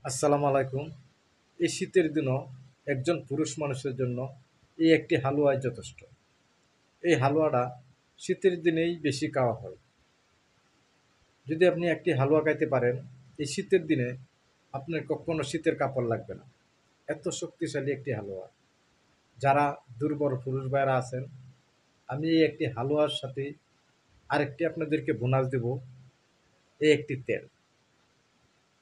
আসসালামু আলাইকুম। এই শীতের দিনও একজন পুরুষ মানুষের জন্য এই একটি হালুয়াই যথেষ্ট। এই হালুয়াটা শীতের দিনেই বেশি খাওয়া হয়। যদি আপনি একটি হালুয়া খাইতে পারেন, এই শীতের দিনে আপনার কখনো শীতের কাপড় লাগবে না। এত শক্তিশালী একটি হালুয়া। যারা দুর্বল পুরুষ ভাইয়েরা আছেন, আমি এই একটি হালুয়ার সাথে আরেকটি আপনাদেরকে বোনাস দেব, এই একটি তেল।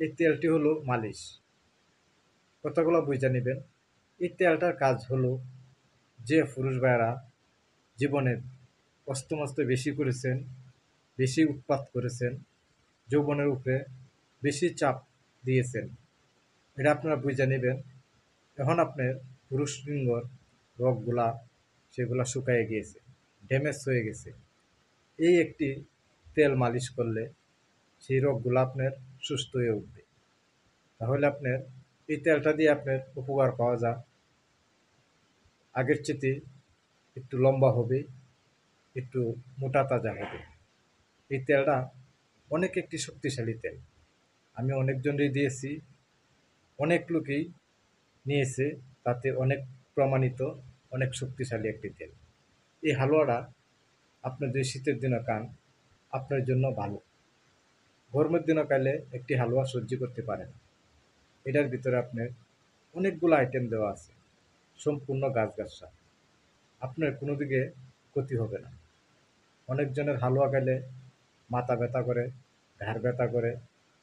এই তেলটি হলো মালিশ। কথাগুলো বুঝে নেবেন। এই তেলটার কাজ হলো, যে পুরুষ ভাইয়েরা জীবনে কষ্ট-মস্ত বেশি করেছেন, বেশি উৎপাত করেছেন, যৌবনের উপরে বেশি চাপ দিয়েছেন, এটা আপনারা বুঝে নেবেন। এখন আপনার পুরুষ লিঙ্গর রগগুলা সেগুলা শুকায়ে গিয়েছে, ড্যামেজ হয়ে গেছে। এই একটি তেল মালিশ করলে সেই রগগুলো আপনার সুস্থ হয়ে উঠবে। তাহলে আপনার এই তেলটা দিয়ে আপনার উপকার পাওয়া যায়, আগের চেয়ে একটু লম্বা হবে, একটু মোটা তাজা হবে। এই তেলটা অনেক একটি শক্তিশালী তেল। আমি অনেকজনই দিয়েছি, অনেক লোকেই নিয়েছে, তাতে অনেক প্রমাণিত, অনেক শক্তিশালী একটি তেল। এই হালুয়াটা আপনি যদি শীতের দিনে খান, আপনার জন্য ভালো। গরমের দিনে খাইলে একটি হালুয়া সহ্য করতে পারেন। এটার ভিতরে আপনার অনেকগুলো আইটেম দেওয়া আছে, সম্পূর্ণ গাছগাছরা। আপনার কোনো দিকে ক্ষতি হবে না। অনেকজনের হালুয়া খাইলে মাথা ব্যথা করে, ঘাড় ব্যথা করে,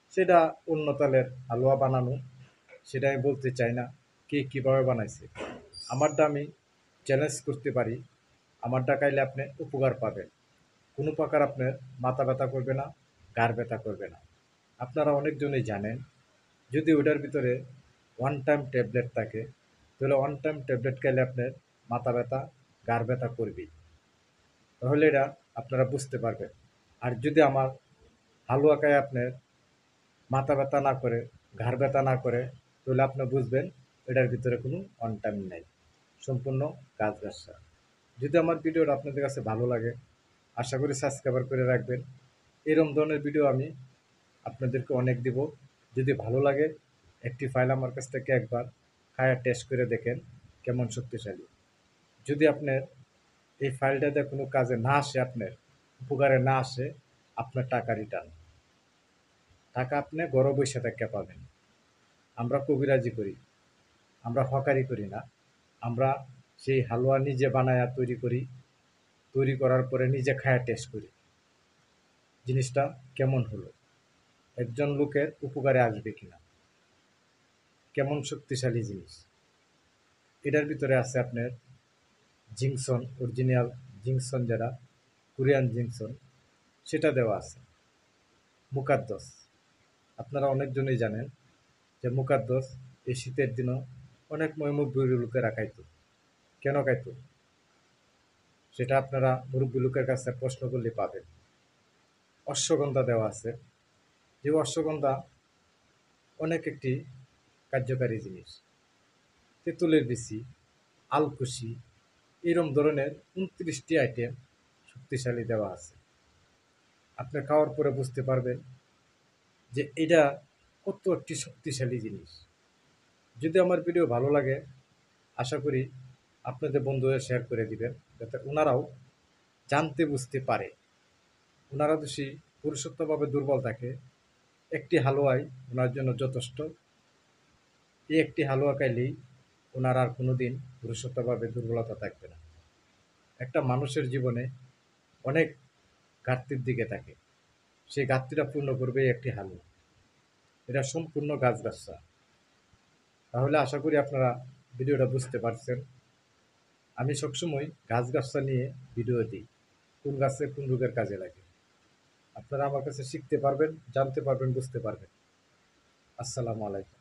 সেটা অন্য তালের হালুয়া বানানো, সেটা আমি বলতে চাই না কে কীভাবে বানাইছে। আমারটা আমি চ্যালেঞ্জ করতে পারি, আমারটা খাইলে আপনি উপকার পাবেন। কোনো প্রকার আপনার মাথা ব্যথা করবে না, ঘাড় ব্যথা করবে না। আপনারা অনেকজনই জানেন, যদি ওটার ভিতরে ওয়ান টাইম ট্যাবলেট থাকে, তাহলে ওয়ান টাইম ট্যাবলেট খাইলে আপনার মাথা ব্যথা, ঘাড় ব্যথা করবেই। তাহলে এটা আপনারা বুঝতে পারবেন। আর যদি আমার হালুয়া খায় আপনার মাথা ব্যথা না করে, ঘাড় ব্যথা না করে, তাহলে আপনি বুঝবেন এটার ভিতরে কোনো ওয়ান টাইম নেই, সম্পূর্ণ গাছগাছরা। যদি আমার ভিডিওটা আপনাদের কাছে ভালো লাগে, আশা করি সাবস্ক্রাইবার করে রাখবেন। এরকম ধরনের ভিডিও আমি আপনাদেরকে অনেক দিব। যদি ভালো লাগে, একটি ফাইল আমার কাছ থেকে একবার খায়া টেস্ট করে দেখেন কেমন শক্তিশালী। যদি আপনার এই ফাইলটাতে কোনো কাজে না আসে, আপনার উপকারে না আসে, আপনার টাকা রিটার্ন। টাকা আপনি ঘরে বসে থেকে পাবেন। আমরা কবিরাজি করি, আমরা হকারি করি না। আমরা সেই হালুয়া নিজে বানায়া তৈরি করি, তৈরি করার পরে নিজে খায়া টেস্ট করি জিনিসটা কেমন হলো, একজন লোকের উপকারে আসবে কিনা, কেমন শক্তিশালী জিনিস। এটার ভিতরে আছে আপনার জিংসন, অরিজিনাল জিংসন, যেটা কোরিয়ান জিংসন, সেটা দেওয়া আছে। মুকাদ্দস, আপনারা অনেকজনই জানেন যে মুকাদ্দস এই শীতের দিনও অনেক মুরব্বী লোকেরা খাইতো। কেন খাইতো সেটা আপনারা মুরব্বী লোকের কাছে প্রশ্ন করলে পাবেন। অশ্বগন্ধা দেওয়া আছে, যে অশ্বগন্ধা অনেক একটি কার্যকারী জিনিস। তেঁতুলের বিচি, আলকুশি, এরম ধরনের 29টি আইটেম শক্তিশালী দেওয়া আছে। আপনি খাওয়ার পরে বুঝতে পারবেন যে এটা কত একটি শক্তিশালী জিনিস। যদি আমার ভিডিও ভালো লাগে, আশা করি আপনাদের বন্ধুদের শেয়ার করে দিবেন, যাতে ওনারাও জানতে বুঝতে পারে। ওনারা যদি পুরুষত্বভাবে দুর্বল থাকে, একটি হালুয়াই ওনার জন্য যথেষ্ট। এই একটি হালুয়া খাইলেই ওনার আর কোনো দিন পুরুষত্বভাবে দুর্বলতা থাকবে না। একটা মানুষের জীবনে অনেক ঘাটতির দিকে থাকে, সেই ঘাটতিটা পূর্ণ করবে এই একটি হালুয়া। এটা সম্পূর্ণ গাছগাছরা। তাহলে আশা করি আপনারা ভিডিওটা বুঝতে পারছেন। আমি সবসময় গাছগাছরা নিয়ে ভিডিও দিই, কোন গাছে কোন রোগের কাজে লাগে। আপনারা আমার কাছে শিখতে পারবেন, জানতে পারবেন, বুঝতে পারবেন। আসসালামু আলাইকুম।